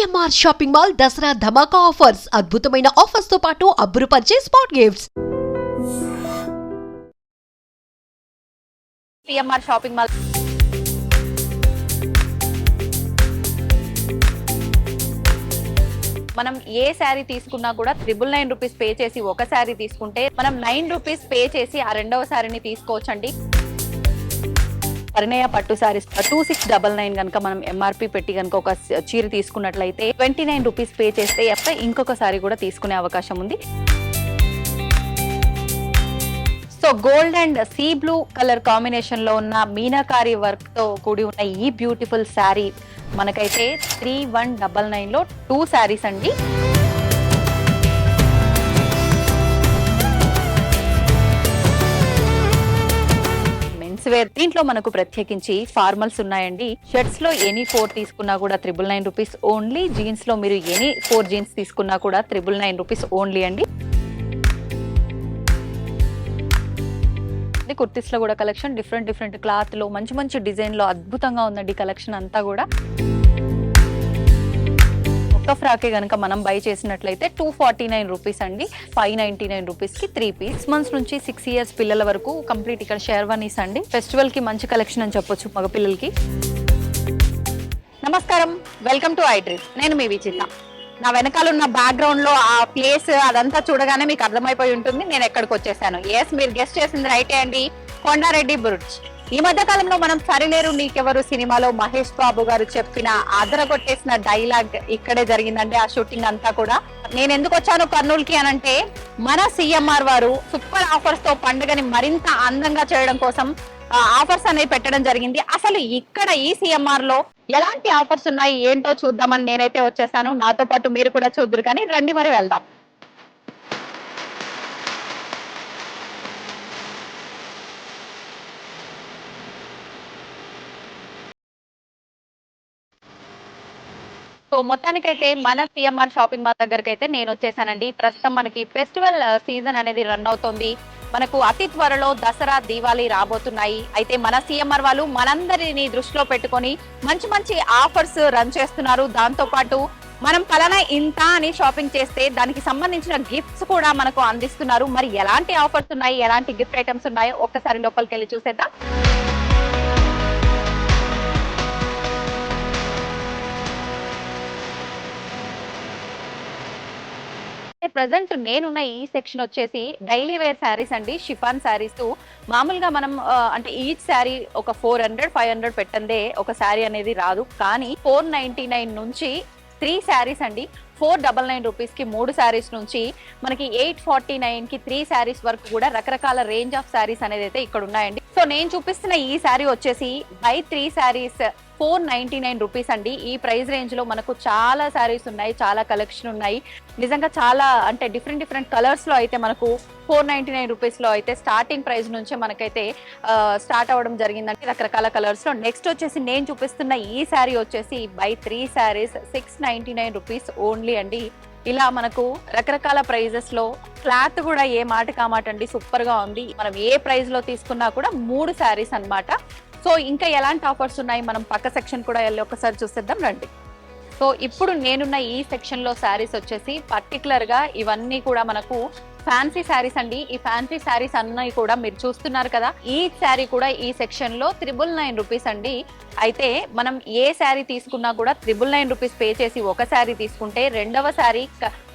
CMR shopping mall Dasara ధమాకా offers అద్భుతమైన offers తో పాటు అబ్బురుపరిచే spot gifts. CMR shopping mall మనం ఏ శారీ తీసుకున్నా కూడా 999 రూపీస్ పే చేసి ఒక శారీ తీసుకుంటే మనం 9 రూపీస్ పే చేసి ఆ రెండవ శారీని తీసుకోవచ్చండి. పరిణయ పట్టు శారీస్ 2699 కనుక మనం ఎంఆర్పి పెట్టి కనుక ఒక చీర తీసుకున్నట్లయితే 29 రూపీస్ పే చేస్తే ఇంకొక శారీ కూడా తీసుకునే అవకాశం ఉంది. So gold and sea blue colour combination లో ఉన్న మీనాకారి వర్క్ తో కూడి ఉన్న ఈ బ్యూటిఫుల్ శారీ మనకైతే 3199 లో 2 శారీస్ అండి. మెన్స్ వేర్ దీంట్లో మనకు ప్రత్యేకించి ఫార్మల్స్ ఉన్నాయండి. షర్ట్స్ లో ఎనీ 4 తీసుకున్నా కూడా 999 రూపీస్ ఓన్లీ. జీన్స్ లో మీరు ఎనీ 4 జీన్స్ తీసుకున్నా కూడా 999 రూపీస్ ఓన్లీ అండి. కుర్తీస్ లో కూడా కలెక్షన్ డిఫరెంట్ క్లాత్ లో మంచి మంచి డిజైన్ లో అద్భుతంగా ఉందండి కలెక్షన్ అంతా కూడా. ఒక్క ఫ్రాకే గనక మనం బై చేసినట్లయితే 249 రూపీస్ అండి. 599 రూపీస్ కి 3 పీస్. 6 months నుంచి 6 years పిల్లల వరకు కంప్లీట్ ఇక్కడ షేర్వానీస్ అండి. ఫెస్టివల్ కి మంచి కలెక్షన్ అని చెప్పొచ్చు మగ పిల్లలకి. నమస్కారం, వెల్కమ్ టు ఐడ్రీమ్. నేను మీ విచిత్ర. నా వెనకాల ఉన్న బ్యాక్గ్రౌండ్ లో ఆ ప్లేస్ అదంతా చూడగానే మీకు అర్థమైపోయి ఉంటుంది నేను ఎక్కడికి వచ్చేసాను. ఎస్, మీరు గెస్ట్ చేసింది రైటే అండి, కొండారెడ్డి బుర్జ్. ఈ మధ్య కాలంలో మనం సరిలేరు నీకెవరు సినిమాలో మహేష్ బాబు గారు చెప్పిన అదరగొట్టేసిన డైలాగ్ ఇక్కడే జరిగిందండి. ఆ షూటింగ్ అంతా కూడా. నేను ఎందుకు వచ్చాను కర్నూలుకి అనంటే మన సిఎంఆర్ వారు సూపర్ ఆఫర్స్ తో పండుగని మరింత అందంగా చేయడం కోసం ఆఫర్స్ అనేది పెట్టడం జరిగింది. అసలు ఇక్కడ ఈ సిఎంఆర్ లో ఎలాంటి ఆఫర్స్ ఉన్నాయి ఏంటో చూద్దామని నేనైతే వచ్చేసాను. నాతో పాటు మీరు కూడా చూద్దరు, కానీ రండి మరి వెళ్దాం. సో మొత్తానికైతే మన సిఎంఆర్ షాపింగ్ మాల్ దగ్గరికి అయితే నేను వచ్చేసానండి. ప్రస్తుతం మనకి ఫెస్టివల్ సీజన్ అనేది రన్ అవుతుంది. మనకు అతి త్వరలో దసరా దీవాళి రాబోతున్నాయి. అయితే మన సిఎంఆర్ వాళ్ళు మనందరినీ దృష్టిలో పెట్టుకొని మంచి మంచి ఆఫర్స్ రన్ చేస్తున్నారు. దాంతో పాటు మనం పలానా ఇంత అని షాపింగ్ చేస్తే దానికి సంబంధించిన గిఫ్ట్స్ కూడా మనకు అందిస్తున్నారు. మరి ఎలాంటి ఆఫర్స్ ఉన్నాయి, ఎలాంటి గిఫ్ట్ ఐటమ్స్ ఉన్నాయో ఒక్కసారి లోపలికి వెళ్ళి చూసేద్దాం. ప్రజెంట్ నేనున్న ఈ సెక్షన్ వచ్చేసి డైలీ వేర్ శారీస్ అండి. షిఫాన్ శారీస్ మామూలుగా మనం అంటే ఈచ్ శారీ ఒక 400-500 పెట్టందే ఒక శారీ అనేది రాదు. కానీ 499 నుంచి 3 శారీస్ అండి. 499 రూపీస్ కి 3 శారీస్ నుంచి మనకి 849 కి 3 శారీస్ వరకు కూడా రకరకాల రేంజ్ ఆఫ్ శారీస్ అనేది అయితే ఇక్కడ ఉన్నాయండి. సో నేను చూపిస్తున్న ఈ శారీ వచ్చేసి బై 3 శారీస్ 499 రూపీస్ అండి. ఈ ప్రైస్ రేంజ్ లో మనకు చాలా శారీస్ ఉన్నాయి, చాలా కలెక్షన్ ఉన్నాయి. నిజంగా చాలా అంటే డిఫరెంట్ కలర్స్ లో అయితే మనకు 499 రూపీస్ లో అయితే స్టార్టింగ్ ప్రైస్ నుంచే మనకైతే స్టార్ట్ అవ్వడం జరిగిందండి రకరకాల కలర్స్ లో. నెక్స్ట్ వచ్చేసి నేను చూపిస్తున్న ఈ శారీ వచ్చేసి బై 3 శారీస్ 699 రూపీస్ ఓన్లీ అండి. ఇలా మనకు రకరకాల ప్రైజెస్ లో క్లాత్ కూడా ఏ మాట కామాట అండి, సూపర్ గా ఉంది. మనం ఏ ప్రైస్ లో తీసుకున్నా కూడా 3 శారీస్ అన్నమాట. సో ఇంకా ఎలాంటి ఆఫర్స్ ఉన్నాయి మనం పక్క సెక్షన్ కూడా వెళ్ళి ఒకసారి చూసేద్దాం రండి. సో ఇప్పుడు నేనున్న ఈ సెక్షన్ లో శారీస్ వచ్చేసి పర్టికులర్ గా ఇవన్నీ కూడా మనకు ఫ్యాన్సీ శారీస్ అండి. ఈ ఫ్యాన్సీ శారీస్ అన్నీ కూడా మీరు చూస్తున్నారు కదా, ఈ శారీ కూడా ఈ సెక్షన్ లో 999 రూపీస్ అండి. అయితే మనం ఏ శారీ తీసుకున్నా కూడా 999 రూపీస్ పే చేసి ఒక శారీ తీసుకుంటే రెండవ శారీ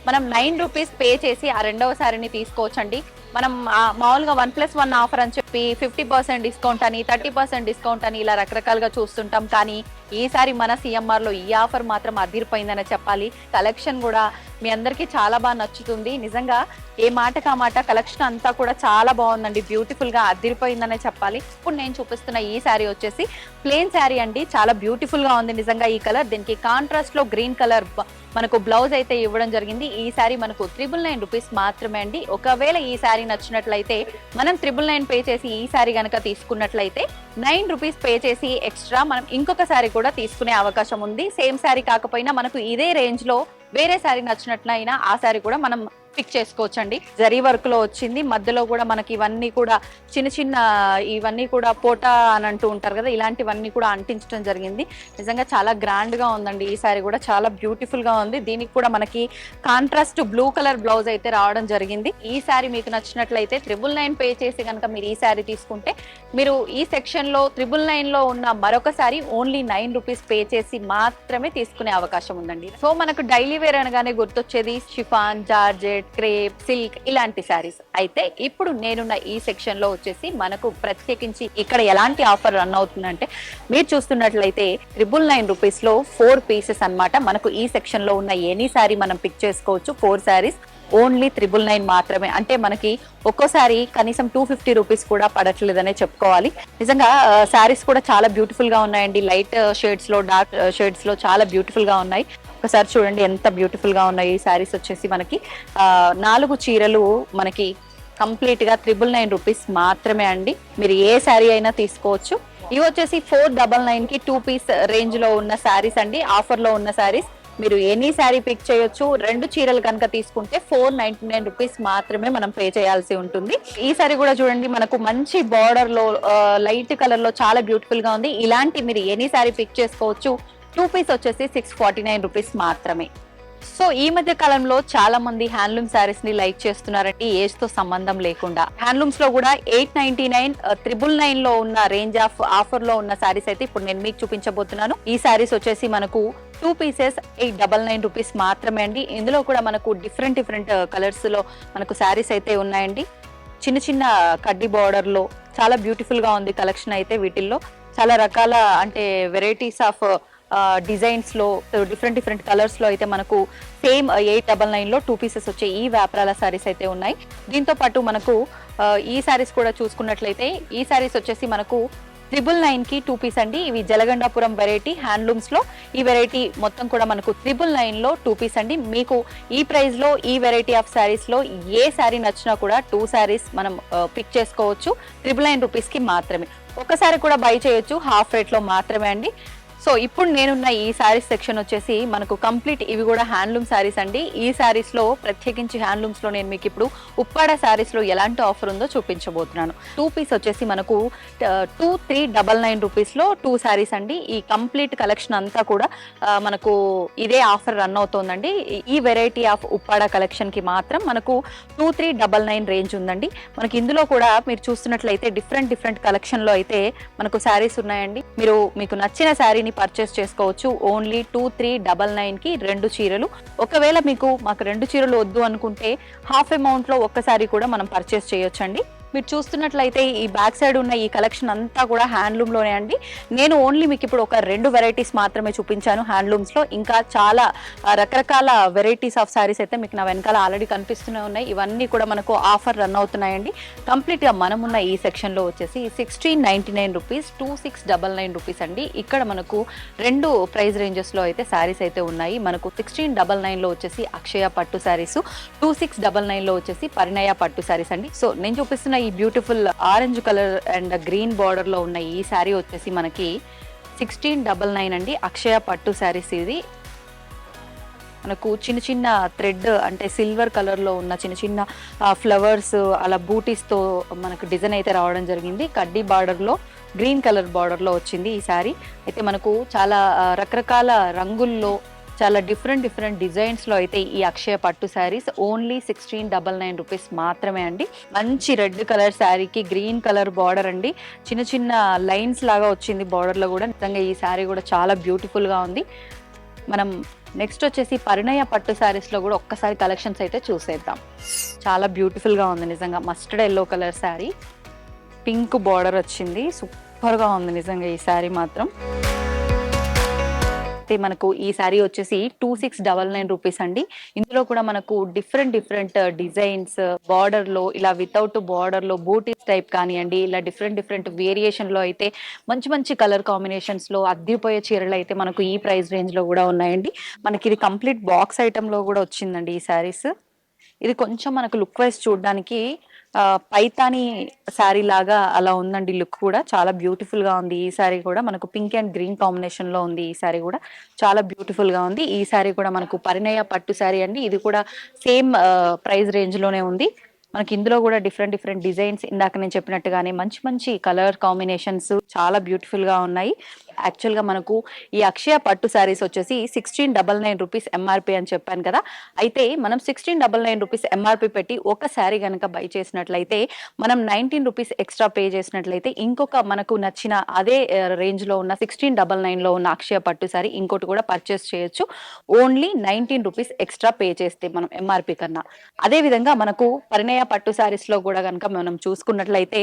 మనం 9 రూపీస్ పే చేసి ఆ రెండవ శారీని తీసుకోవచ్చండి. మనం మామూలుగా 1+1 ఆఫర్ అని చెప్పి 50% డిస్కౌంట్ అని 30% డిస్కౌంట్ అని ఇలా రకరకాలుగా చూస్తుంటాం. కానీ ఈసారి మన సిఎంఆర్ లో ఈ ఆఫర్ మాత్రం అదిరిపోయిందని చెప్పాలి. కలెక్షన్ కూడా మీ అందరికీ చాలా బాగా నచ్చుతుంది. నిజంగా ఏ మాట కామాట కలెక్షన్ అంతా కూడా చాలా బాగుందండి, బ్యూటిఫుల్ గా అదిరిపోయిందనే చెప్పాలి. ఇప్పుడు నేను చూపిస్తున్న ఈ శారీ వచ్చేసి ప్లెయిన్ శారీ అండి. చాలా బ్యూటిఫుల్ గా ఉంది నిజంగా ఈ కలర్. దీనికి కాంట్రాస్ట్ లో గ్రీన్ కలర్ మనకు బ్లౌజ్ అయితే ఇవ్వడం జరిగింది. ఈ శారీ మనకు 999 రూపీస్ మాత్రమే అండి. ఒకవేళ ఈ శారీ నచ్చినట్లయితే మనం 999 పే చేసి ఈ శారీ కనుక తీసుకున్నట్లయితే 9 రూపీస్ పే చేసి ఎక్స్ట్రా మనం ఇంకొక శారీ కూడా తీసుకునే అవకాశం ఉంది. సేమ్ శారీ కాకపోయినా మనకు ఇదే రేంజ్ లో వేరే శారీ నచ్చినట్లయినా ఆ శారీ కూడా మనం పిక్ చేసుకోవచ్చండి. జరీ వర్క్ లో వచ్చింది, మధ్యలో కూడా మనకి ఇవన్నీ కూడా చిన్న చిన్న ఇవన్నీ కూడా పోటా అని అంటూ ఉంటారు కదా, ఇలాంటివన్నీ కూడా అంటించడం జరిగింది. నిజంగా చాలా గ్రాండ్ గా ఉందండి. ఈ సారీ కూడా చాలా బ్యూటిఫుల్ గా ఉంది. దీనికి కూడా మనకి కాంట్రాస్ట్ బ్లూ కలర్ బ్లౌజ్ అయితే రావడం జరిగింది. ఈ సారీ మీకు నచ్చినట్లయితే 999 పే చేసి కనుక మీరు ఈ సారీ తీసుకుంటే మీరు ఈ సెక్షన్ లో 999 లో ఉన్న మరొక సారీ ఓన్లీ 9 రూపీస్ పే చేసి మాత్రమే తీసుకునే అవకాశం ఉందండి. సో మనకు డైలీ వేర్ అనగానే గుర్తొచ్చేది షిఫాన్, జార్జెట్, క్రేప్, సిల్క్ ఇలాంటి సారీస్. అయితే ఇప్పుడు నేనున్న ఈ సెక్షన్ లో వచ్చేసి మనకు ప్రత్యేకించి ఇక్కడ ఎలాంటి ఆఫర్ రన్ అవుతుందంటే, మీరు చూస్తున్నట్లయితే 999 రూపీస్ లో 4 పీసెస్ అన్నమాట. మనకు ఈ సెక్షన్ లో ఉన్న ఎనీ సారీ మనం పిక్ చేసుకోవచ్చు. 4 సారీస్ ఓన్లీ 999 మాత్రమే. అంటే మనకి ఒక్కోసారి కనీసం 250 రూపీస్ కూడా పడట్లేదనే చెప్పుకోవాలి. నిజంగా శారీస్ కూడా చాలా బ్యూటిఫుల్ గా ఉన్నాయండి. లైట్ షేడ్స్ లో, డార్క్ షేడ్స్ లో చాలా బ్యూటిఫుల్ గా ఉన్నాయి. ఒకసారి చూడండి ఎంత బ్యూటిఫుల్ గా ఉన్నాయి ఈ శారీస్. వచ్చేసి మనకి 4 చీరలు మనకి కంప్లీట్ గా 999 రూపీస్ మాత్రమే అండి. మీరు ఏ శారీ అయినా తీసుకోవచ్చు. ఇవి వచ్చేసి 499 కి 2 పీస్ రేంజ్ లో ఉన్న శారీస్ అండి. ఆఫర్ లో ఉన్న శారీస్. మీరు ఎనీ శారీ పిక్ చేయొచ్చు. 2 చీరలు కనుక తీసుకుంటే 499 రూపీస్ మాత్రమే మనం పే చేయాల్సి ఉంటుంది. ఈ సారీ కూడా చూడండి, మనకు మంచి బార్డర్ లో లైట్ కలర్ లో చాలా బ్యూటిఫుల్ గా ఉంది. ఇలాంటి మీరు ఎనీ శారీ పిక్ చేసుకోవచ్చు. 2 పీస్ వచ్చేసి 649 రూపీస్ మాత్రమే. సో ఈ మధ్య కాలంలో చాలా మంది హ్యాండ్లూమ్ శారీస్ ని లైక్ చేస్తున్నారండి, ఏజ్ తో సంబంధం లేకుండా. హ్యాండ్లూమ్స్ లో కూడా 899, 999 లో ఉన్న రేంజ్ ఆఫ్ ఆఫర్ లో ఉన్న శారీస్ అయితే ఇప్పుడు నేను మీకు చూపించబోతున్నాను. ఈ శారీస్ వచ్చేసి మనకు 2 పీసెస్ 899 రూపీస్ మాత్రమే అండి. ఇందులో కూడా మనకు డిఫరెంట్ కలర్స్ లో మనకు శారీస్ అయితే ఉన్నాయండి. చిన్న చిన్న కడ్డీ బార్డర్ లో చాలా బ్యూటిఫుల్ గా ఉంది కలెక్షన్ అయితే. వీటిల్లో చాలా రకాల అంటే వెరైటీస్ ఆఫ్ డిజైన్స్ లో డిఫరెంట్ కలర్స్ లో అయితే మనకు సేమ్ 899 లో 2 పీసెస్ వచ్చే ఈ వ్యాపారాల సారీస్ అయితే ఉన్నాయి. దీంతో పాటు మనకు ఈ సారీస్ కూడా చూసుకున్నట్లయితే, ఈ సారీస్ వచ్చేసి మనకు 999 కి 2 పీస్ అండి. ఇవి జలగండాపురం వెరైటీ హ్యాండ్లూమ్స్ లో. ఈ వెరైటీ మొత్తం కూడా మనకు 999 లో 2 పీస్ అండి. మీకు ఈ ప్రైస్ లో ఈ వెరైటీ ఆఫ్ సారీస్ లో ఏ సారీ నచ్చినా కూడా 2 సారీస్ మనం పిక్ చేసుకోవచ్చు. 999 రూపీస్ కి మాత్రమే. ఒకసారి కూడా బై చేయొచ్చు, హాఫ్ రేట్ లో మాత్రమే అండి. సో ఇప్పుడు నేనున్న ఈ శారీస్ సెక్షన్ వచ్చేసి మనకు కంప్లీట్ ఇవి కూడా హ్యాండ్లూమ్ శారీస్ అండి. ఈ శారీస్ లో ప్రత్యేకించి హ్యాండ్లూమ్స్ లో నేను మీకు ఇప్పుడు ఉప్పాడ శారీస్ లో ఎలాంటి ఆఫర్ ఉందో చూపించబోతున్నాను. 2 పీస్ వచ్చేసి మనకు 2399 రూపీస్ లో 2 శారీస్ అండి. ఈ కంప్లీట్ కలెక్షన్ అంతా కూడా మనకు ఇదే ఆఫర్ రన్ అవుతోందండి. ఈ వెరైటీ ఆఫ్ ఉప్పాడ కలెక్షన్ కి మాత్రం మనకు 2399 రేంజ్ ఉందండి. మనకి ఇందులో కూడా మీరు చూస్తున్నట్లయితే డిఫరెంట్ కలెక్షన్ లో అయితే మనకు శారీస్ ఉన్నాయండి. మీకు నచ్చిన శారీని పర్చేస్ చేసుకోవచ్చు. ఓన్లీ 2399 కి 2 చీరలు. ఒకవేళ మాకు 2 చీరలు వద్దు అనుకుంటే హాఫ్ అమౌంట్ లో ఒక్కసారి కూడా మనం పర్చేస్ చేయొచ్చండి. మీరు చూస్తున్నట్లయితే ఈ బ్యాక్ సైడ్ ఉన్న ఈ కలెక్షన్ అంతా కూడా హ్యాండ్లూమ్ లోనే అండి. నేను ఓన్లీ మీకు ఇప్పుడు ఒక 2 వెరైటీస్ మాత్రమే చూపించాను హ్యాండ్లూమ్స్ లో. ఇంకా చాలా రకరకాల వెరైటీస్ ఆఫ్ సారీస్ అయితే మీకు నా వెనకాల ఆల్రెడీ కనిపిస్తూనే ఉన్నాయి. ఇవన్నీ కూడా మనకు ఆఫర్ రన్ అవుతున్నాయండి. కంప్లీట్ గా మనమున్న ఈ సెక్షన్ లో వచ్చేసి 1699 రూపీస్, 2699 రూపీస్ అండి. ఇక్కడ మనకు 2 ప్రైస్ రేంజెస్ లో అయితే సారీస్ అయితే ఉన్నాయి. మనకు 1699 లో వచ్చేసి అక్షయ పట్టు సారీస్, 2699 లో వచ్చేసి పరిణయ పట్టు సారీస్ అండి. సో నేను చూపిస్తున్న ఈ beautiful orange colour and green border లో ఉన్న ఈ శారీ వచ్చేసి మనకి 1699 అండి. అక్షయ పట్టు శారీస్. ఇది మనకు చిన్న థ్రెడ్ అంటే సిల్వర్ కలర్ లో ఉన్న చిన్న ఫ్లవర్స్ అలా బూటీస్ తో మనకు డిజైన్ అయితే రావడం జరిగింది. కడ్డీ బార్డర్ లో గ్రీన్ కలర్ బార్డర్ లో వచ్చింది ఈ శారీ అయితే. మనకు చాలా రకరకాల రంగుల్లో చాలా డిఫరెంట్ డిజైన్స్ లో అయితే ఈ అక్షయ పట్టు శారీస్ ఓన్లీ 1699 రూపీస్ మాత్రమే అండి. మంచి రెడ్ కలర్ శారీకి గ్రీన్ కలర్ బార్డర్ అండి. చిన్న లైన్స్ లాగా వచ్చింది బార్డర్ లో కూడా. నిజంగా ఈ శారీ కూడా చాలా బ్యూటిఫుల్ గా ఉంది. మనం నెక్స్ట్ వచ్చేసి పరిణయ పట్టు శారీస్ లో కూడా ఒక్కసారి కలెక్షన్స్ అయితే చూసేద్దాం. చాలా బ్యూటిఫుల్ గా ఉంది నిజంగా. Mustard yellow colour sari, pink border వచ్చింది. సూపర్ గా ఉంది నిజంగా ఈ శారీ మాత్రం. మనకు ఈ శారీ వచ్చేసి 2699 రూపీస్ అండి. ఇందులో కూడా మనకు డిఫరెంట్ డిజైన్స్ బార్డర్ లో ఇలా వితౌట్ బార్డర్ లో బూటీస్ టైప్ కానివ్వండి, ఇలా డిఫరెంట్ వేరియేషన్ లో అయితే మంచి కలర్ కాంబినేషన్స్ లో అద్దిపోయే చీరలు అయితే మనకు ఈ ప్రైస్ రేంజ్ లో కూడా ఉన్నాయండి. మనకి ఇది కంప్లీట్ బాక్స్ ఐటమ్ లో కూడా వచ్చిందండి ఈ శారీస్. ఇది కొంచెం మనకు లుక్ వైజ్ చూడడానికి పైతాని శారీ లాగా అలా ఉందండి. లుక్ కూడా చాలా బ్యూటిఫుల్ గా ఉంది. ఈ శారీ కూడా మనకు పింక్ అండ్ గ్రీన్ కాంబినేషన్ లో ఉంది. ఈ శారీ కూడా చాలా బ్యూటిఫుల్ గా ఉంది. ఈ శారీ కూడా మనకు పరిణయ పట్టు శారీ అండి. ఇది కూడా సేమ్ ప్రైస్ రేంజ్ లోనే ఉంది. మనకి ఇందులో కూడా డిఫరెంట్ డిజైన్స్ ఇందాక నేను చెప్పినట్టుగానే మంచి మంచి కలర్ కాంబినేషన్స్ చాలా బ్యూటిఫుల్ గా ఉన్నాయి. యాక్చువల్ గా మనకు ఈ అక్షయ పట్టు శారీస్ వచ్చేసి 1699 రూపీస్ ఎంఆర్పి అని చెప్పాను కదా. అయితే మనం 1699 రూపీస్ ఎంఆర్పి పెట్టి ఒక శారీ కనుక బై చేసినట్లయితే మనం 19 రూపీస్ ఎక్స్ట్రా పే చేసినట్లయితే ఇంకొక మనకు నచ్చిన అదే రేంజ్ లో ఉన్న 1699 లో ఉన్న అక్షయ పట్టు శారీ ఇంకోటి కూడా పర్చేస్ చేయొచ్చు. ఓన్లీ 19 రూపీస్ ఎక్స్ట్రా పే చేస్తే మనం ఎంఆర్పి కన్నా. అదే విధంగా మనకు పరిణయ పట్టు శారీస్ లో కూడా కనుక మనం చూసుకున్నట్లయితే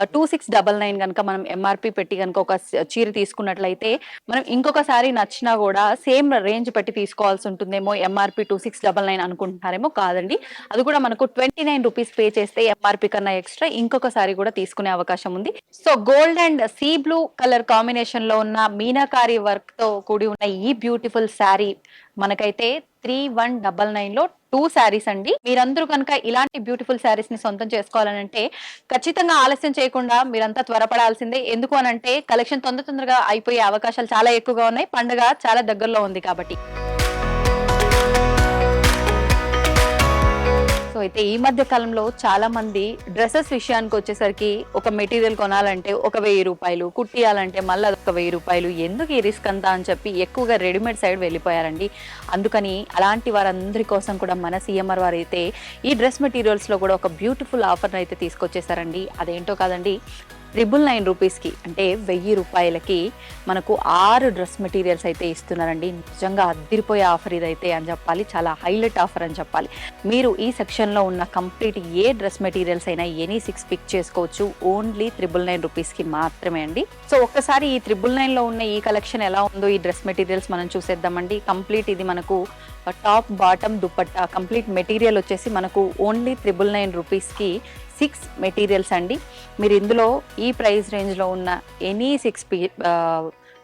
2699 కనుక మనం ఎంఆర్పి పెట్టి కనుక ఒక చీర తీసుకున్నట్లయితే మనం ఇంకొక సారీ నచ్చినా కూడా సేమ్ రేంజ్ పెట్టి తీసుకోవాల్సి ఉంటుందేమో. ఎంఆర్పి 2699 అనుకుంటున్నారేమో, కాదండి. అది కూడా మనకు 29 రూపీస్ పే చేస్తే ఎంఆర్పి కన్నా ఎక్స్ట్రా ఇంకొక సారీ కూడా తీసుకునే అవకాశం ఉంది. So gold and sea blue colour combination లో ఉన్న మీనాకారి వర్క్ తో కూడి ఉన్న ఈ బ్యూటిఫుల్ శారీ మనకైతే 3199 లో 2 శారీస్ అండి. మీరందరూ కనుక ఇలాంటి బ్యూటిఫుల్ శారీస్ ని సొంతం చేసుకోవాలనంటే ఖచ్చితంగా ఆలస్యం చేయకుండా మీరంతా త్వరపడాల్సిందే. ఎందుకు అనంటే కలెక్షన్ తొందరగా అయిపోయే అవకాశాలు చాలా ఎక్కువగా ఉన్నాయి. పండుగ చాలా దగ్గరలో ఉంది కాబట్టి. సో అయితే ఈ మధ్య కాలంలో చాలా మంది డ్రెస్సెస్ విషయానికి వచ్చేసరికి ఒక మెటీరియల్ కొనాలంటే ఒక 1000 రూపాయలు, కుట్టియాలంటే మళ్ళీ అదొక 1000 రూపాయలు, ఎందుకు ఈ రిస్క్ అంతా అని చెప్పి ఎక్కువగా రెడీమేడ్ సైడ్ వెళ్ళిపోయారండి. అందుకని అలాంటి వారందరి కోసం కూడా మన సిఎంఆర్ వారు అయితే ఈ డ్రెస్ మెటీరియల్స్ లో కూడా ఒక బ్యూటిఫుల్ ఆఫర్ అయితే తీసుకొచ్చేసారండి. అదేంటో కాదండి, 999 రూపీస్కి అంటే 1000 రూపాయలకి మనకు 6 డ్రెస్ మెటీరియల్స్ అయితే ఇస్తున్నారండి. నిజంగా అద్దిరిపోయే ఆఫర్ ఇదైతే అని చెప్పాలి. చాలా హైలైట్ ఆఫర్ అని చెప్పాలి. మీరు ఈ సెక్షన్లో ఉన్న కంప్లీట్ ఏ డ్రెస్ మెటీరియల్స్ అయినా ఎనీ 6 పిక్ చేసుకోవచ్చు. ఓన్లీ 999 రూపీస్కి మాత్రమే అండి. సో ఒక్కసారి ఈ 999లో ఉన్న ఈ కలెక్షన్ ఎలా ఉందో ఈ డ్రెస్ మెటీరియల్స్ మనం చూసేద్దామండి. కంప్లీట్ ఇది మనకు top bottom dupatta complete material వచ్చేసి మనకు ఓన్లీ 999 రూపీస్కి 6 మెటీరియల్స్ అండి. మీరు ఇందులో ఈ ప్రైస్ రేంజ్లో ఉన్న ఎనీ 6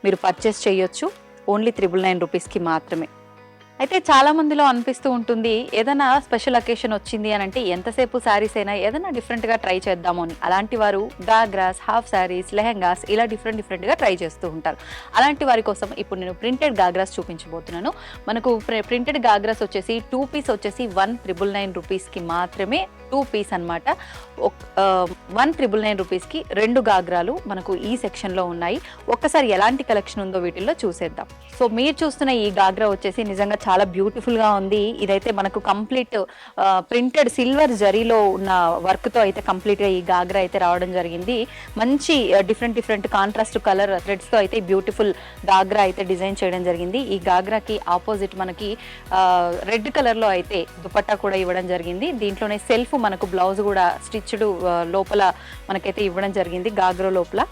మీరు పర్చేస్ చేయొచ్చు. ఓన్లీ 999 రూపీస్కి మాత్రమే. అయితే చాలా మందిలో అనిపిస్తూ ఉంటుంది, ఏదైనా స్పెషల్ అకేషన్ వచ్చింది అని అంటే ఎంతసేపు శారీస్ అయినా ఏదైనా డిఫరెంట్గా ట్రై చేద్దాము అని. అలాంటి వారు గాగ్రాస్, హాఫ్ శారీస్, లెహెంగాస్ ఇలా డిఫరెంట్గా ట్రై చేస్తూ ఉంటారు. అలాంటి వారి కోసం ఇప్పుడు నేను ప్రింటెడ్ గాగ్రాస్ చూపించబోతున్నాను. మనకు ప్రింటెడ్ గాగ్రాస్ వచ్చేసి 2 పీస్ వచ్చేసి 1999 రూపీస్కి మాత్రమే. 2 పీస్ అనమాట. 1999 రూపీస్కి 2 గాగ్రాలు మనకు ఈ సెక్షన్లో ఉన్నాయి. ఒక్కసారి ఎలాంటి కలెక్షన్ ఉందో వీటిల్లో చూసేద్దాం. సో మీరు చూస్తున్న ఈ గాగ్రా వచ్చేసి నిజంగా చాలా బ్యూటిఫుల్ గా ఉంది. ఇదైతే మనకు కంప్లీట్ ప్రింటెడ్ సిల్వర్ జరీలో ఉన్న వర్క్ తో అయితే కంప్లీట్ గా ఈ గాగ్రా అయితే రావడం జరిగింది. మంచి డిఫరెంట్ కాంట్రాస్ట్ కలర్ థ్రెడ్స్ తో అయితే బ్యూటిఫుల్ గాగ్రా అయితే డిజైన్ చేయడం జరిగింది. ఈ గాగ్రాకి ఆపోజిట్ మనకి రెడ్ కలర్ లో అయితే దుపట్టా కూడా ఇవ్వడం జరిగింది. దీంట్లోనే సెల్ఫ్ మనకు బ్లౌజ్ కూడా స్టిచ్డ్ లోపల మనకైతే ఇవ్వడం జరిగింది. గాగ్రా లోపల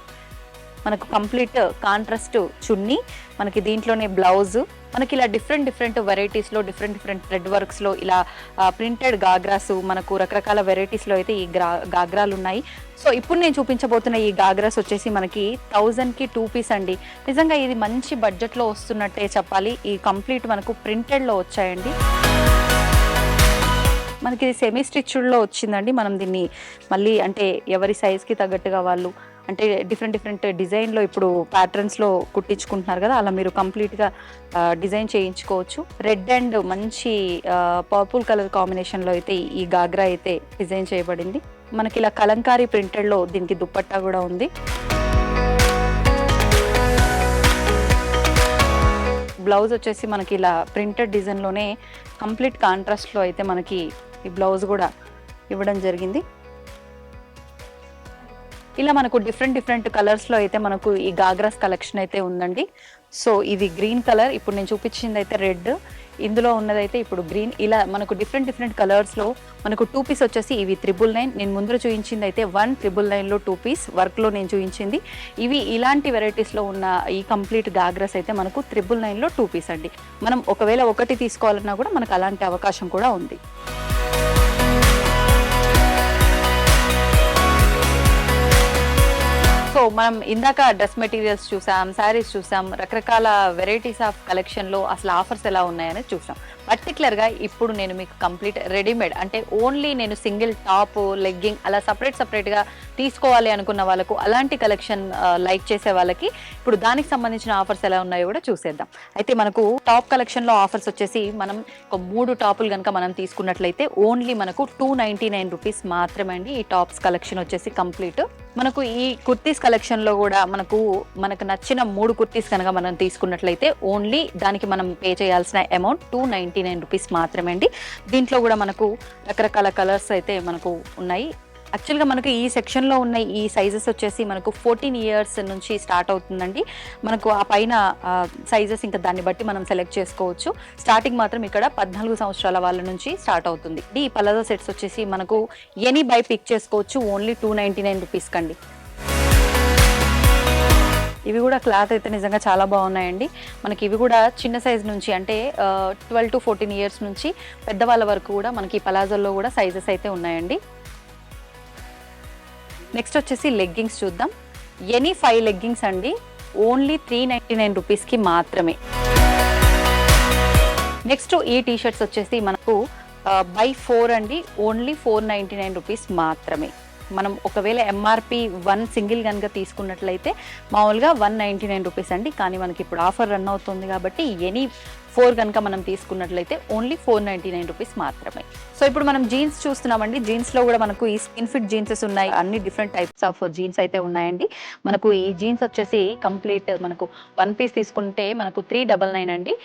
మనకు కంప్లీట్ కాంట్రాస్ట్ చున్నీ, మనకి దీంట్లోనే బ్లౌజ్, మనకి ఇలా డిఫరెంట్ వెరైటీస్లో డిఫరెంట్ థ్రెడ్ వర్క్స్లో ఇలా ప్రింటెడ్ గాగ్రాస్ మనకు రకరకాల వెరైటీస్లో అయితే ఈ గాగ్రాలు ఉన్నాయి. సో ఇప్పుడు నేను చూపించబోతున్న ఈ గాగ్రాస్ వచ్చేసి మనకి 1000కి 2 పీస్ అండి. నిజంగా ఇది మంచి బడ్జెట్లో వస్తున్నట్టే చెప్పాలి. ఈ కంప్లీట్ మనకు ప్రింటెడ్లో వచ్చాయండి. మనకి ఇది సెమీ స్టిచ్డ్లో వచ్చిందండి. మనం దీన్ని మళ్ళీ అంటే ఎవరి సైజ్కి తగ్గట్టుగా వాళ్ళు అంటే డిఫరెంట్ డిజైన్లో ఇప్పుడు ప్యాటర్న్స్లో కుట్టించుకుంటున్నారు కదా, అలా మీరు కంప్లీట్గా డిజైన్ చేయించుకోవచ్చు. రెడ్ అండ్ మంచి పర్పుల్ కలర్ కాంబినేషన్లో అయితే ఈ గాగ్రా అయితే డిజైన్ చేయబడింది. మనకి ఇలా కలంకారీ ప్రింటెడ్లో దీనికి దుపట్టా కూడా ఉంది. బ్లౌజ్ వచ్చేసి మనకి ఇలా ప్రింటెడ్ డిజైన్లోనే కంప్లీట్ కాంట్రాస్ట్లో అయితే మనకి ఈ బ్లౌజ్ కూడా ఇవ్వడం జరిగింది. ఇలా మనకు డిఫరెంట్ కలర్స్లో అయితే మనకు ఈ గాగ్రాస్ కలెక్షన్ అయితే ఉందండి. సో ఇది గ్రీన్ కలర్, ఇప్పుడు నేను చూపించింది అయితే రెడ్, ఇందులో ఉన్నదైతే ఇప్పుడు గ్రీన్. ఇలా మనకు డిఫరెంట్ కలర్స్లో మనకు 2 పీస్ వచ్చేసి ఇవి 999. నేను ముందర చూపించింది అయితే 1999లో 2 పీస్ వర్క్లో నేను చూపించింది. ఇవి ఇలాంటి వెరైటీస్లో ఉన్న ఈ కంప్లీట్ గాగ్రాస్ అయితే మనకు 999లో 2 పీస్ అండి. మనం ఒకవేళ ఒకటి తీసుకోవాలన్నా కూడా మనకు అలాంటి అవకాశం కూడా ఉంది. సో మనం ఇందాక డ్రెస్ మెటీరియల్స్ చూసాం, శారీస్ చూసాం, రకరకాల వెరైటీస్ ఆఫ్ కలెక్షన్లో అసలు ఆఫర్స్ ఎలా ఉన్నాయని చూసాం. పర్టికులర్గా ఇప్పుడు నేను మీకు కంప్లీట్ రెడీమేడ్ అంటే ఓన్లీ నేను సింగిల్ టాప్, లెగ్గింగ్ అలా సపరేట్గా తీసుకోవాలి అనుకున్న వాళ్ళకు, అలాంటి కలెక్షన్ లైక్ చేసే వాళ్ళకి ఇప్పుడు దానికి సంబంధించిన ఆఫర్స్ ఎలా ఉన్నాయో కూడా చూసేద్దాం. అయితే మనకు టాప్ కలెక్షన్లో ఆఫర్స్ వచ్చేసి మనం ఒక 3 టాపులు కనుక మనం తీసుకున్నట్లయితే ఓన్లీ మనకు 299 రూపీస్ మాత్రమే అండి. ఈ టాప్స్ కలెక్షన్ వచ్చేసి కంప్లీట్. మనకు ఈ కుర్తీస్ కలెక్షన్లో కూడా మనకు నచ్చిన 3 కుర్తీస్ కనుక మనం తీసుకున్నట్లయితే ఓన్లీ దానికి మనం పే చేయాల్సిన అమౌంట్ 299 రూపీస్ మాత్రమే అండి. దీంట్లో కూడా మనకు రకరకాల కలర్స్ అయితే మనకు ఉన్నాయి. యాక్చువల్గా మనకు ఈ సెక్షన్లో ఉన్న ఈ సైజెస్ వచ్చేసి మనకు 14 ఇయర్స్ నుంచి స్టార్ట్ అవుతుందండి. మనకు ఆ పైన సైజెస్ ఇంకా దాన్ని బట్టి మనం సెలెక్ట్ చేసుకోవచ్చు. స్టార్టింగ్ మాత్రం ఇక్కడ 14 సంవత్సరాల వాళ్ళ నుంచి స్టార్ట్ అవుతుంది. ఈ పలాజో సెట్స్ వచ్చేసి మనకు ఎనీ బై పిక్ చేసుకోవచ్చు ఓన్లీ 299 రూపీస్ కండి. ఇవి కూడా క్లాత్ అయితే నిజంగా చాలా బాగున్నాయండి. మనకి ఇవి కూడా చిన్న సైజ్ నుంచి అంటే 12 to 14 ఇయర్స్ నుంచి పెద్దవాళ్ళ వరకు కూడా మనకి పలాజోల్లో కూడా సైజెస్ అయితే ఉన్నాయండి. నెక్స్ట్ వచ్చేసి లెగ్గింగ్స్ చూద్దాం. ఎనీ 5 లెగ్గింగ్స్ అండి ఓన్లీ 399 రూపీస్కి మాత్రమే. నెక్స్ట్ ఈ టీషర్ట్స్ వచ్చేసి మనకు బై 4 అండి ఓన్లీ 499 రూపీస్ మాత్రమే. మనం ఒకవేళ ఎంఆర్పి 1 సింగిల్ కనుక తీసుకున్నట్లయితే మామూలుగా 199 రూపీస్ అండి. కానీ మనకి ఇప్పుడు ఆఫర్ రన్ అవుతుంది కాబట్టి ఎనీ 4 కనుక మనం తీసుకున్నట్లయితే ఓన్లీ 499 రూపీస్ మాత్రమే. సో ఇప్పుడు మనం జీన్స్ చూస్తున్నామండి. జీన్స్లో కూడా మనకు ఈ స్కిన్ ఫిట్ జీన్సెస్ ఉన్నాయి. అన్ని డిఫరెంట్ టైప్స్ ఆఫ్ జీన్స్ అయితే ఉన్నాయండి. మనకు ఈ జీన్స్ వచ్చేసి కంప్లీట్ మనకు 1 పీస్ తీసుకుంటే మనకు 399 అండి.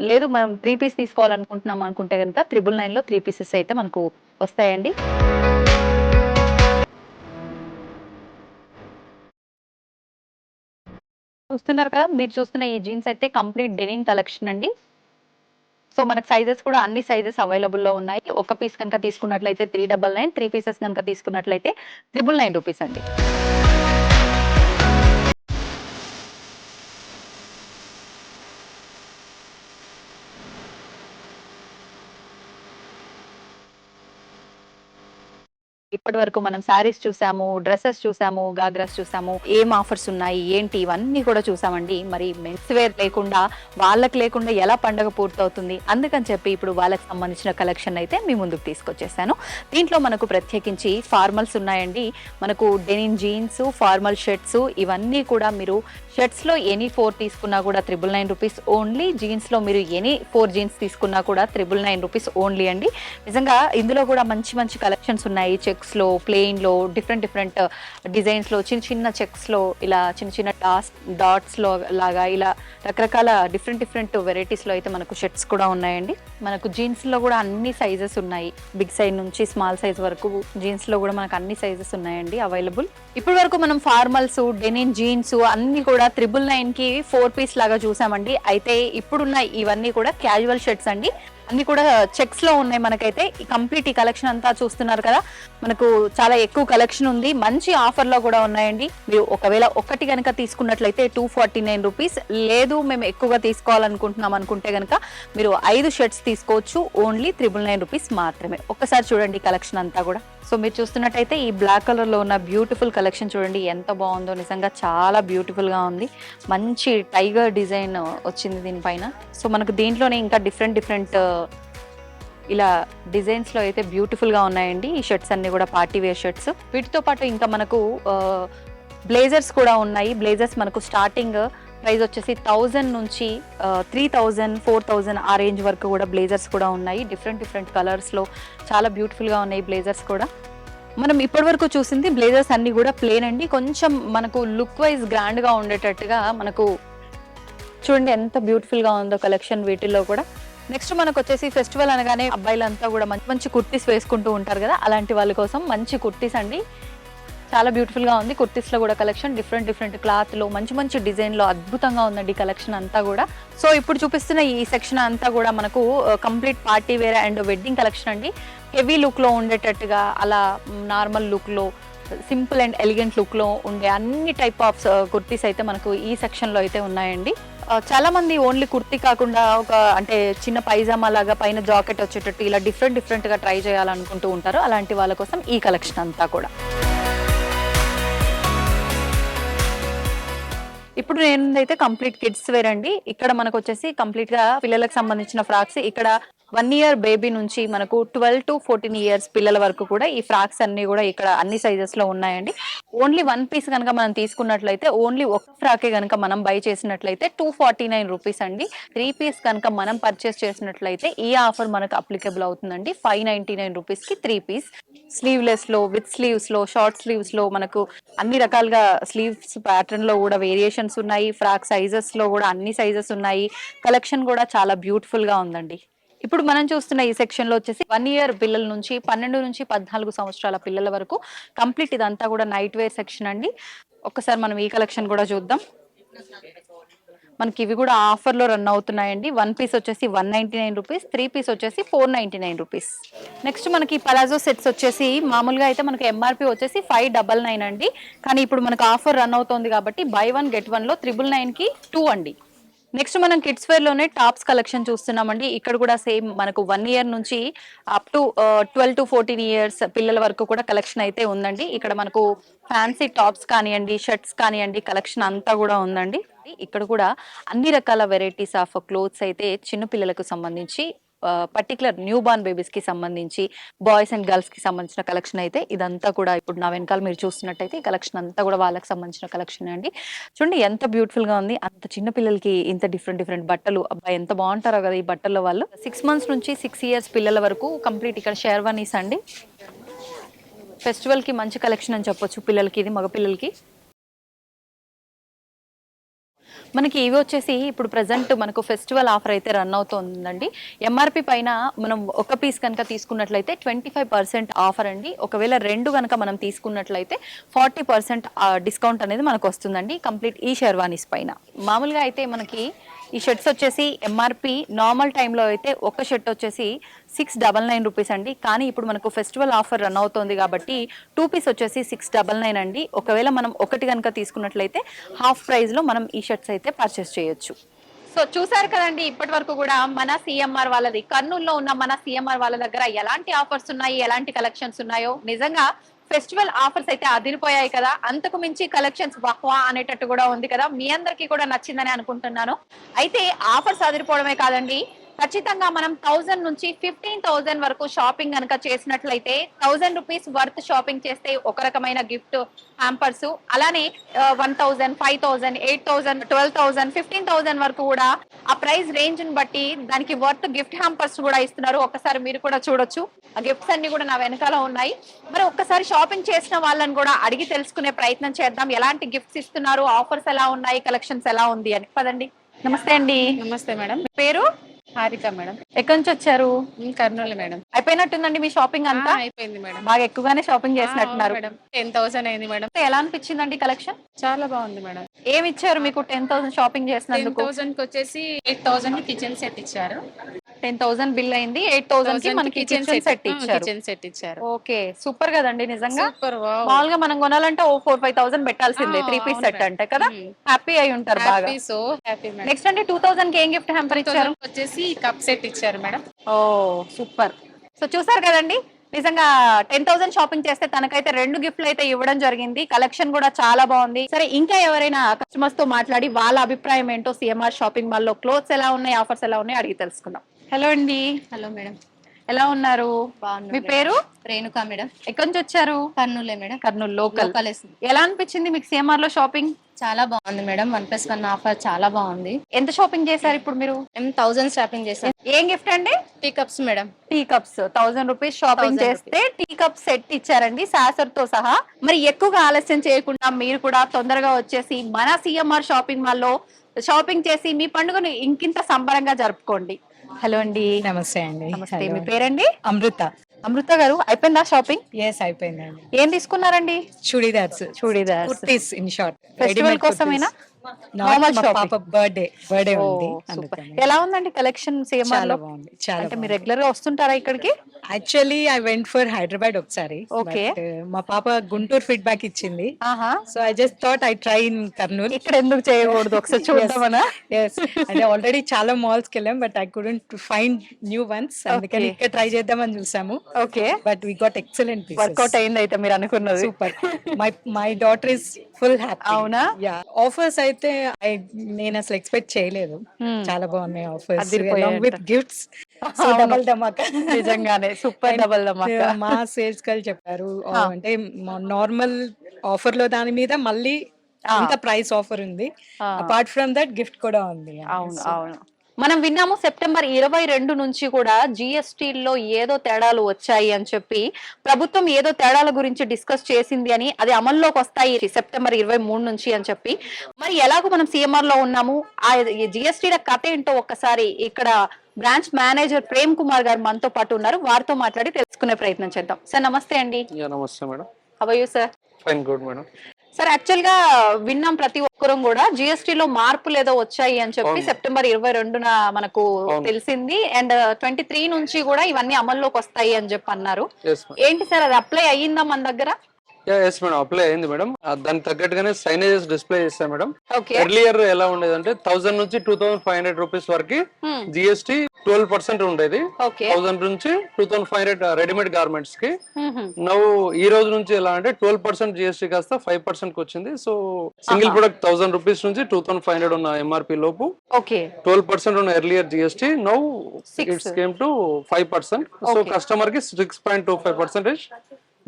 లేదు మనం 3 పీస్ తీసుకోవాలనుకుంటున్నాం అనుకుంటే కనుక 999లో 3 పీసెస్ అయితే మనకు వస్తాయండి. చూస్తున్నారు కదా, మీరు చూస్తున్న ఈ జీన్స్ అయితే కంప్లీట్ డెనిమ్ కలెక్షన్ అండి. సో మనకు సైజెస్ కూడా అన్ని సైజెస్ అవైలబుల్లో ఉన్నాయి. ఒక పీస్ కనుక తీసుకున్నట్లయితే 399, 3 పీసెస్ కనుక తీసుకున్నట్లయితే 999 రూపీస్ అండి. ఇప్పటి వరకు మనం శారీస్ చూసాము, డ్రెస్సెస్ చూసాము, గాగ్రాస్ చూసాము, ఏం ఆఫర్స్ ఉన్నాయి ఏంటి ఇవన్నీ కూడా చూసామండి. మరి మెన్స్ వేర్ లేకుండా వాళ్ళకి లేకుండా ఎలా పండగ పూర్తవుతుంది, అందుకని చెప్పి ఇప్పుడు వాళ్ళకి సంబంధించిన కలెక్షన్ అయితే మీ ముందుకు తీసుకొచ్చేసాను. దీంట్లో మనకు ప్రత్యేకించి ఫార్మల్స్ ఉన్నాయండి. మనకు డెనిమ్ జీన్స్, ఫార్మల్ షర్ట్స్ ఇవన్నీ కూడా మీరు షర్ట్స్లో ఎనీ 4 తీసుకున్నా కూడా 999 రూపీస్ ఓన్లీ. జీన్స్లో మీరు ఎనీ 4 జీన్స్ తీసుకున్నా కూడా 999 రూపీస్ ఓన్లీ అండి. నిజంగా ఇందులో కూడా మంచి మంచి కలెక్షన్స్ ఉన్నాయి. చెక్స్లో, ప్లెయిన్లో, డిఫరెంట్ డిజైన్స్లో, చిన్న చెక్స్లో, ఇలా చిన్న డాట్స్లో లాగా ఇలా రకరకాల డిఫరెంట్ వెరైటీస్లో అయితే మనకు షర్ట్స్ కూడా ఉన్నాయండి. మనకు జీన్స్లో కూడా అన్ని సైజెస్ ఉన్నాయి. బిగ్ సైజ్ నుంచి స్మాల్ సైజ్ వరకు జీన్స్లో కూడా మనకు అన్ని సైజెస్ ఉన్నాయండి అవైలబుల్. ఇప్పటి వరకు మనం ఫార్మల్స్, డెనిమ్ జీన్స్ అన్ని కూడా 999కి 4 పీస్ లాగా చూసామండి. అయితే ఇప్పుడున్న ఇవన్నీ కూడా క్యాజువల్ షర్ట్స్ అండి. అన్ని కూడా చెక్స్ లో ఉన్నాయి. మనకైతే కంప్లీట్ ఈ కలెక్షన్ అంతా చూస్తున్నారు కదా, మనకు చాలా ఎక్కువ కలెక్షన్ ఉంది. మంచి ఆఫర్ లో కూడా ఉన్నాయండి. మీరు ఒకవేళ ఒకటి కనుక తీసుకున్నట్లయితే 249 రూపీస్. లేదు మేము ఎక్కువగా తీసుకోవాలనుకుంటున్నాం అనుకుంటే కనుక మీరు 5 షర్ట్స్ తీసుకోవచ్చు ఓన్లీ 999 రూపీస్ మాత్రమే. ఒక్కసారి చూడండి కలెక్షన్ అంతా కూడా. సో మీరు చూస్తున్నట్టయితే ఈ బ్లాక్ కలర్ లో ఉన్న బ్యూటిఫుల్ కలెక్షన్ చూడండి ఎంత బాగుందో. నిజంగా చాలా బ్యూటిఫుల్ గా ఉంది. మంచి టైగర్ డిజైన్ వచ్చింది దీనిపైన. సో మనకు దీంట్లోనే ఇంకా డిఫరెంట్ ఇలా డిజైన్స్ లో అయితే బ్యూటిఫుల్ గా ఉన్నాయండి ఈ షర్ట్స్ అన్ని కూడా, పార్టీ వేర్ షర్ట్స్. వీటితో పాటు ఇంకా మనకు బ్లేజర్స్ కూడా ఉన్నాయి. బ్లేజర్స్ మనకు స్టార్టింగ్ ప్రైస్ వచ్చేసి 1000 నుంచి 3000, 4000 ఆ రేంజ్ వరకు కూడా బ్లేజర్స్ కూడా ఉన్నాయి. డిఫరెంట్ కలర్స్లో చాలా బ్యూటిఫుల్గా ఉన్నాయి బ్లేజర్స్ కూడా. మనం ఇప్పటి వరకు చూసింది బ్లేజర్స్ అన్ని కూడా ప్లేన్ అండి. కొంచెం మనకు లుక్ వైజ్ గ్రాండ్గా ఉండేటట్టుగా మనకు చూడండి ఎంత బ్యూటిఫుల్గా ఉందో కలెక్షన్ వీటిల్లో కూడా. నెక్స్ట్ మనకు వచ్చేసి ఫెస్టివల్ అనగానే అబ్బాయిలంతా కూడా మంచి కుర్తీస్ వేసుకుంటూ ఉంటారు కదా, అలాంటి వాళ్ళ కోసం మంచి కుర్తీస్ అండి. చాలా బ్యూటిఫుల్గా ఉంది. కుర్తీస్లో కూడా కలెక్షన్ డిఫరెంట్ క్లాత్లో మంచి డిజైన్లో అద్భుతంగా ఉందండి కలెక్షన్ అంతా కూడా. సో ఇప్పుడు చూపిస్తున్న ఈ సెక్షన్ అంతా కూడా మనకు complete party wear and wedding collection అండి. హెవీ లుక్లో ఉండేటట్టుగా అలా నార్మల్ లుక్లో, సింపుల్ అండ్ ఎలిగెంట్ లుక్లో ఉండే అన్ని టైప్ ఆఫ్ కుర్తీస్ అయితే మనకు ఈ సెక్షన్లో అయితే ఉన్నాయండి. చాలా మంది ఓన్లీ కుర్తీ కాకుండా ఒక అంటే చిన్న పైజామా లాగా పైన జాకెట్ వచ్చేటట్టు ఇలా డిఫరెంట్గా ట్రై చేయాలనుకుంటూ ఉంటారు. అలాంటి వాళ్ళ కోసం ఈ కలెక్షన్ అంతా కూడా. ఇప్పుడు నేనైతే కంప్లీట్ కిడ్స్ వేర్ అండి. ఇక్కడ మనకు వచ్చేసి కంప్లీట్ గా పిల్లలకు సంబంధించిన ఫ్రాక్స్ ఇక్కడ 1 ఇయర్ బేబీ నుంచి మనకు 12 to 14 ఇయర్స్ పిల్లల వరకు కూడా ఈ ఫ్రాక్స్ అన్ని కూడా ఇక్కడ అన్ని సైజెస్ లో ఉన్నాయండి. ఓన్లీ 1 పీస్ కనుక మనం తీసుకున్నట్లయితే ఓన్లీ ఒక ఫ్రాకే కనుక మనం బై చేసినట్లయితే 249 రూపీస్ అండి. 3 పీస్ కనుక మనం పర్చేస్ చేసినట్లయితే ఈ ఆఫర్ మనకు అప్లికబుల్ అవుతుందండి. 599 రూపీస్ కి 3 పీస్. స్లీవ్లెస్ లో, విత్ స్లీవ్స్ లో, షార్ట్ స్లీవ్స్ లో మనకు అన్ని రకాలుగా స్లీవ్స్ ప్యాటర్న్ లో కూడా వేరియేషన్స్ ఉన్నాయి. ఫ్రాక్ సైజెస్ లో కూడా అన్ని సైజెస్ ఉన్నాయి. కలెక్షన్ కూడా చాలా బ్యూటిఫుల్ గా ఉందండి. ఇప్పుడు మనం చూస్తున్న ఈ సెక్షన్ లో వచ్చేసి 1 ఇయర్ పిల్లల నుంచి 12 నుంచి 14 సంవత్సరాల పిల్లల వరకు కంప్లీట్ ఇదంతా కూడా నైట్ వేర్ సెక్షన్ అండి. ఒక్కసారి మనం ఈ కలెక్షన్ కూడా చూద్దాం. మనకి ఇవి కూడా ఆఫర్ లో రన్ అవుతున్నాయండి. 1 పీస్ వచ్చేసి 199 రూపీస్, 3 పీస్ వచ్చేసి 499 రూపీస్. నెక్స్ట్ మనకి పలాజో సెట్స్ వచ్చేసి మామూలుగా అయితే మనకి ఎంఆర్పి వచ్చేసి 599 అండి. కానీ ఇప్పుడు మనకు ఆఫర్ రన్ అవుతుంది కాబట్టి బై 1 గెట్ 1 లో 999 కి 2 అండి. నెక్స్ట్ మనం కిడ్స్ వేర్ లోనే టాప్స్ కలెక్షన్ చూస్తున్నామండి. ఇక్కడ కూడా సేమ్ మనకు 1 ఇయర్ నుంచి అప్ టు 12 to 14 ఇయర్స్ పిల్లల వరకు కూడా కలెక్షన్ అయితే ఉందండి. ఇక్కడ మనకు ఫ్యాన్సీ టాప్స్ కానివ్వండి, షర్ట్స్ కానివ్వండి, కలెక్షన్ అంతా కూడా ఉందండి. ఇక్కడ కూడా అన్ని రకాల వెరైటీస్ ఆఫ్ క్లోత్స్ అయితే చిన్న పిల్లలకు సంబంధించి పర్టికులర్ న్యూ బార్న్ బేబీస్ కి సంబంధించి బాయ్స్ అండ్ గర్ల్స్ కి సంబంధించిన కలెక్షన్ అయితే ఇదంతా కూడా ఇప్పుడు నా వెనకాల మీరు చూస్తున్నట్టయితే ఈ కలెక్షన్ అంతా కూడా వాళ్ళకి సంబంధించిన కలెక్షన్ అండి. చూడండి ఎంత బ్యూటిఫుల్ గా ఉంది. అంత చిన్న పిల్లలకి ఇంత డిఫరెంట్ బట్టలు అబ్బా ఎంత బాగుంటారో కదా ఈ బట్టల్లో వాళ్ళు. 6 months నుంచి 6 years పిల్లల వరకు కంప్లీట్ ఇక్కడ షేర్వానీస్ అండి. ఫెస్టివల్ కి మంచి కలెక్షన్ అని చెప్పొచ్చు పిల్లలకి, ఇది మగ పిల్లలకి. మనకి ఇవి వచ్చేసి ఇప్పుడు ప్రెసెంట్ మనకు ఫెస్టివల్ ఆఫర్ అయితే రన్ అవుతుందండి. ఎంఆర్పి పైన మనం ఒక పీస్ కనుక తీసుకున్నట్లయితే 25% ఆఫర్ అండి. ఒకవేళ 2 కనుక మనం తీసుకున్నట్లయితే 40% డిస్కౌంట్ అనేది మనకు వస్తుందండి కంప్లీట్ ఈ షెర్వానీస్ పైన. మామూలుగా అయితే మనకి ఈ షర్ట్స్ వచ్చేసి ఎంఆర్పి నార్మల్ టైంలో అయితే ఒక షర్ట్ వచ్చేసి 699 రూపీస్ అండి. కానీ ఇప్పుడు మనకు ఫెస్టివల్ ఆఫర్ రన్ అవుతుంది కాబట్టి 2 పీస్ వచ్చేసి 699 అండి. ఒకవేళ మనం ఒకటి కనుక తీసుకున్నట్లయితే హాఫ్ ప్రైస్ లో మనం ఈ షర్ట్స్ అయితే పర్చేస్ చేయొచ్చు. సో చూసారు కదండి, ఇప్పటి వరకు కూడా మన సిఎంఆర్ వాళ్ళది కర్నూలులో ఉన్న మన సిఎంఆర్ వాళ్ళ దగ్గర ఎలాంటి ఆఫర్స్ ఉన్నాయి, ఎలాంటి కలెక్షన్స్ ఉన్నాయో నిజంగా ఫెస్టివల్ ఆఫర్స్ అయితే అదిరిపోయాయి కదా. అంతకు మించి కలెక్షన్స్ వహ్వా అనేటట్టు కూడా ఉంది కదా. మీ అందరికీ కూడా నచ్చిందని అనుకుంటున్నాను. అయితే ఆఫర్స్ అదిరిపోవడమే కాదండి, ఖచ్చితంగా మనం 1000 నుంచి 15,000 వరకు షాపింగ్ కనుక చేసినట్లయితే 1000 రూపీస్ వర్త్ షాపింగ్ చేస్తే ఒక రకమైన గిఫ్ట్ హ్యాంపర్స్, అలానే 1000, 5000, 8000, 12,000, 15,000 వరకు కూడా ఆ ప్రైస్ రేంజ్ ని బట్టి దానికి వర్త్ గిఫ్ట్ హ్యాంపర్స్ కూడా ఇస్తున్నారు. ఒక్కసారి మీరు కూడా చూడొచ్చు. ఆ గిఫ్ట్స్ అన్ని కూడా నా వెనకాల ఉన్నాయి. మరి ఒక్కసారి షాపింగ్ చేసిన వాళ్ళని కూడా అడిగి తెలుసుకునే ప్రయత్నం చేద్దాం. ఎలాంటి గిఫ్ట్స్ ఇస్తున్నారు, ఆఫర్స్ ఎలా ఉన్నాయి, కలెక్షన్స్ ఎలా ఉంది అని. పదండి. నమస్తే అండి. నమస్తే మేడం. మీ పేరు? హారిక మేడం. ఎక్కడి నుంచి వచ్చారు? కర్నూలు మేడం. అయిపోయినట్టుందండి మీ షాపింగ్ అంతా? అయిపోయింది మేడం. బాగా ఎక్కువగానే షాపింగ్ చేసినట్టున్నారు. మేడం 10,000 అయింది మేడం. ఎలా అనిపించిందండి కలెక్షన్? చాలా బాగుంది మేడం. ఏమి ఇచ్చారు మీకు 10,000 షాపింగ్ చేసినందుకు? 10,000 కి వచ్చేసి 8,000 కిచెన్ సెట్ ఇచ్చారు. 10,000 బిల్ అయింది, 8,000 కి మనకి కిచెన్ సెట్ ఇచ్చారు. కిచెన్ సెట్ ఇచ్చారు. ఓకే, సూపర్ కదండి నిజంగా. సూపర్. మామూలుగా మనం కొనాలంటే ఓ 4-5,000 పెట్టాల్సిందే 3 పీస్ అవును సెట్ మేడం. అంటే కదా. హ్యాపీ అయి ఉంటారు బాగా. Happy, so happy madam. Next అంటే 2,000 కి ఏం గిఫ్ట్ హ్యాంపర్ ఇచ్చారు? 2000 వచ్చేసి కప్ సెట్ ఇచ్చారు మేడం. ఓ సూపర్. సో చూసారు కదండి, నిజంగా 10,000 షాపింగ్ చేస్తే తనకైతే 2 గిఫ్ట్లు అయితే ఇవ్వడం జరిగింది. కలెక్షన్ కూడా చాలా బాగుంది. సరే, ఇంకా ఎవరైనా కస్టమర్స్ తో మాట్లాడి వాళ్ళ అభిప్రాయం ఏంటో సిఎంఆర్ షాపింగ్ మాల్ లో క్లోత్స్ ఎలా ఉన్నాయి, ఆఫర్స్ ఎలా ఉన్నాయి అడిగి తెలుసుకుందాం. హలో అండి. Hello madam. ఎలా ఉన్నారు? మీ పేరు? రేణుకా మేడం. ఎక్కడి నుంచి వచ్చారు? కర్నూలే మేడం. కర్నూలు లోకల్. లోకల్. ఎలా అనిపించింది మీకు సిఎంఆర్ లో షాపింగ్? చాలా బాగుంది మేడం. 1+1 ఆఫర్ చాలా బాగుంది. ఎంత షాపింగ్ చేశారు ఇప్పుడు మీరు? మేము 1000 షాపింగ్ చేసాం. ఏం గిఫ్ట్ అండి? Tea cups madam. Tea cups 1000 rupees shopping 1000 చేస్తే టీ కప్ సెట్ ఇచ్చారండి, సాసర్ తో సహా. మరి ఎక్కువగా ఆలస్యం చేయకుండా మీరు కూడా తొందరగా వచ్చేసి మన సిఎంఆర్ షాపింగ్ మాల్ లో షాపింగ్ చేసి మీ పండుగను ఇంకింత సంబరంగా జరుపుకోండి. హలో అండి. నమస్తే అండి. నమస్తే. మీ పేరండి? అమృత. అమృత గారు, అయిపోయిందా షాపింగ్? ఎస్, అయిపోయిందండి. ఏం తీసుకున్నారండి? Churidars, churidars, kurtis in short. Festival కోసమేనా? Normal shopping. పాప బర్త్డే ఉంది. సూపర్. ఎలా ఉందండి కలెక్షన్ సిఎంఆర్ చాలా లో? బాగుంది. చాలా అంటే మీరు రెగ్యులర్ గా వస్తుంటారా ఇక్కడికి? Actually I went for Hyderabad ఒకసారి. Okay. But, మా పాప గుంటూరు ఫీడ్బ్యాక్ ఇచ్చింది. ఆహా so I just thought I try in Kurnool. ఇక్కడ ఎందుకు చేయకూడదు ఒకసారి చూద్దామనా? Yes. అంటే ఆల్రెడీ చాలా మాల్స్ కి వెళ్ళాం, but I couldn't find new ones. అందుకని Okay. ఇక్కడ ట్రై చేద్దామని చూసాము. Okay, but we got excellent workout pieces. అయింది అయితే మీరు అనుకున్నది. Super. My daughter is full happy. అవునా? యా, ఆఫర్స్ అయితే నేను అసలు ఎక్స్పెక్ట్ చేయలేదు. చాలా బాగున్నాయి ఆఫర్స్ అదిరిపోయాయి along with అంట. gifts. సో అవును. డబల్ ధమాకా. నిజంగానే సూపర్ డబల్ ధమాకా. మా సేల్స్ గర్ల్ చెప్పారు, అంటే నార్మల్ ఆఫర్ లో దాని మీద మళ్ళీ ఇంత ప్రైస్ ఆఫర్ ఉంది, అపార్ట్ ఫ్రమ్ దట్ గిఫ్ట్ కూడా ఉంది. అవును అవును, మనం విన్నాము సెప్టెంబర్ 22 నుంచి కూడా జిఎస్టీలో ఏదో తేడాలు వచ్చాయి అని చెప్పి ప్రభుత్వం ఏదో తేడాల గురించి డిస్కస్ చేసింది అని, అది అమల్లోకి వస్తాయి సెప్టెంబర్ 23 నుంచి అని చెప్పి. మరి ఎలాగో మనం సిఎంఆర్ లో ఉన్నాము, ఆ జిఎస్టీల కథ ఏంటో ఒక్కసారి ఇక్కడ బ్రాంచ్ మేనేజర్ ప్రేమ్ కుమార్ గారు మనతో పాటు ఉన్నారు, వారితో మాట్లాడి తెలుసుకునే ప్రయత్నం చేద్దాం. సార్ నమస్తే అండి. నమస్తే madam. How are you sir? Fine, good madam. Sir actual గా విన్నాం ప్రతి ఒక్కరం కూడా జిఎస్టీ లో మార్పులు ఏదో వచ్చాయి అని చెప్పి అవును. సెప్టెంబర్ 22న మనకు అవును. తెలిసింది, అండ్ 23 నుంచి కూడా ఇవన్నీ అమల్లోకి వస్తాయి అని చెప్పి అన్నారు. Yes madam. ఏంటి సార్ అది అప్లై అయ్యిందా మన దగ్గర? ఎస్ మేడం, అప్లై అయింది మేడం. దానికి తగ్గట్టుగానే సైనేజెస్ డిస్ప్లే చేస్తాం మేడం. ఓకే, ఎర్లియర్ ఎలా ఉండేది అంటే 1000 నుంచి 2500 రూపీస్ వరకు జిఎస్టీ 12% ఉండేది. ఓకే, 1000 నుంచి 2500 రెడీమేడ్ గార్మెంట్స్ కి. నవ్వు ఈ రోజు నుంచి ఎలా అంటే 12% జిఎస్టీ కాస్త 5% కి వచ్చింది. సో సింగిల్ ప్రొడక్ట్ 1000 రూపీస్ నుంచి 2500 ఉన్న ఎంఆర్పి లోపు ఓకే, 12% ఉన్న earlier GST now Six. It's came to 5%. So Okay. Customer కి 6.25%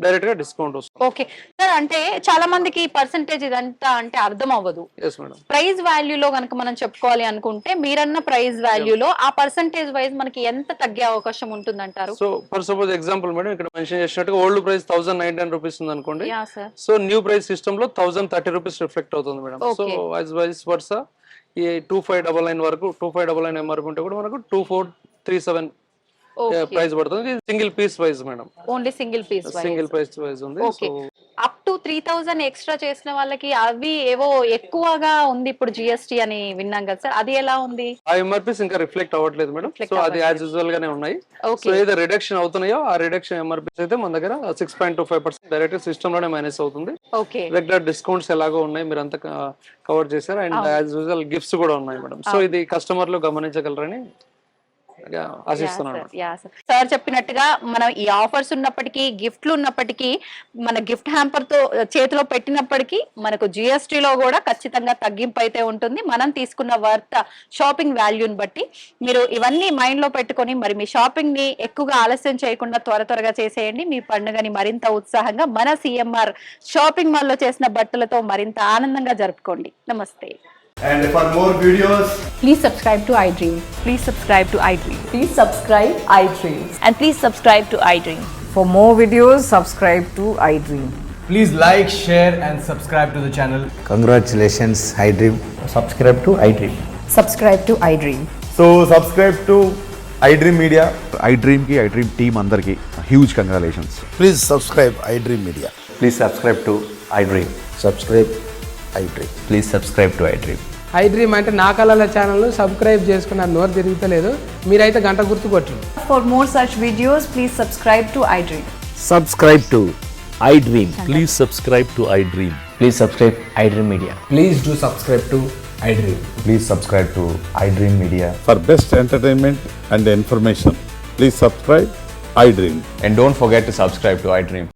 డైరెక్ట్ గా డిస్కౌంట్ వస్తుంది. Okay sir. అంటే చాలా మందికి పర్సంటేజ్ ఇదంతా అంటే అర్థం అవ్వదు. Yes madam. ప్రైస్ వాల్యూలో కనుక మనం చెప్పుకోవాలి అనుకుంటే మీరన్న ప్రైస్ వాల్యూలో ఆ పర్సంటేజ్ వైజ్ మనకి ఎంత తగ్గే అవకాశం ఉంటుందంటారు? So for suppose example madam, ఇక్కడ మెన్షన్ చేసినట్టుగా ఓల్డ్ ప్రైస్ 1099 రూపీస్ ఉంది అనుకోండి. Yeah sir. So new price system లో 1030 రూపీస్ రిఫ్లెక్ట్ అవుతుంది madam. So Okay. Vice versa ఈ 2599 వరకు 2599 ఎంఆర్పి ఉంటే కూడా మనకు 2437 ప్రైస్ పడుతుంది. Single piece wise madam, only single piece single price wise ఉంది. ఓకే, అప్ టు 3000 ఎక్స్ట్రా చేసిన వాళ్ళకి అవి ఏవో ఎక్కువగా ఉంది ఇప్పుడు జిఎస్టీ అని విన్నాం కదా సార్, అది ఎలా ఉంది? ఆ ఎంఆర్పీస్ ఇంకా రిఫ్లెక్ట్ అవ్వట్లేదు మేడం. Reflect సో అది యాజ్ అవ్వట్లేదు. యూజువల్ గానే ఉన్నాయి. Okay. సో ఏదో రిడక్షన్ అవుతున్నాయో ఆ రిడక్షన్ ఎంఆర్పీస్ అయితే మన దగ్గర 6.25% డైరెక్ట్ సిస్టమ్ లోనే మైనస్ అవుతుంది. ఓకే, రెగ్యులర్ డిస్కౌంట్స్ ఎలాగో ఉన్నాయి, మీరు అంతా కవర్ చేశారు. అండ్ యాజ్ యూజువల్ గిఫ్ట్స్ కూడా ఉన్నాయి మేడం. సో ఇది కస్టమర్లు గమనించగలరని ఆశిస్తున్నాను. సార్ చెప్పినట్టుగా మనం ఈ ఆఫర్స్ ఉన్నప్పటికీ గిఫ్ట్లు ఉన్నప్పటికీ మన గిఫ్ట్ హ్యాంపర్ తో చేతిలో పెట్టినప్పటికీ మనకు జిఎస్టీ లో కూడా ఖచ్చితంగా తగ్గింపు అయితే ఉంటుంది, మనం తీసుకున్న వర్త్ షాపింగ్ వాల్యూని బట్టి. మీరు ఇవన్నీ మైండ్ లో పెట్టుకొని మరి మీ షాపింగ్ ని ఎక్కువగా ఆలస్యం చేయకుండా త్వరగా చేసేయండి. మీ పండుగని మరింత ఉత్సాహంగా మన సిఎంఆర్ షాపింగ్ మాల్ లో చేసిన బట్టలతో మరింత ఆనందంగా జరుపుకోండి. నమస్తే. And for more videos, Please subscribe to iDream. Please subscribe to iDream. Please subscribe iDream. And please subscribe to iDream. For more videos, subscribe to iDream. please like, share and subscribe to the channel. Congratulations, iDream. Subscribe to iDream. Subscribe to iDream. So subscribe to iDream Media. iDream ki iDream team andarki huge congratulations. Please subscribe iDream Media. Please subscribe to iDream. Subscribe iDream. Please subscribe to iDream. iDream అంటే నా కళల channel subscribe చేసుకున్న నోరు తిరుగుతలేదు, మీరైతే గంట గుర్తు కొట్టండి. For more such videos, please subscribe to iDream. Subscribe to iDream. Please subscribe to iDream. Please subscribe iDream Media. Please do subscribe to iDream. Please subscribe to iDream Media. For best entertainment and information, please subscribe iDream. And don't forget to subscribe to iDream.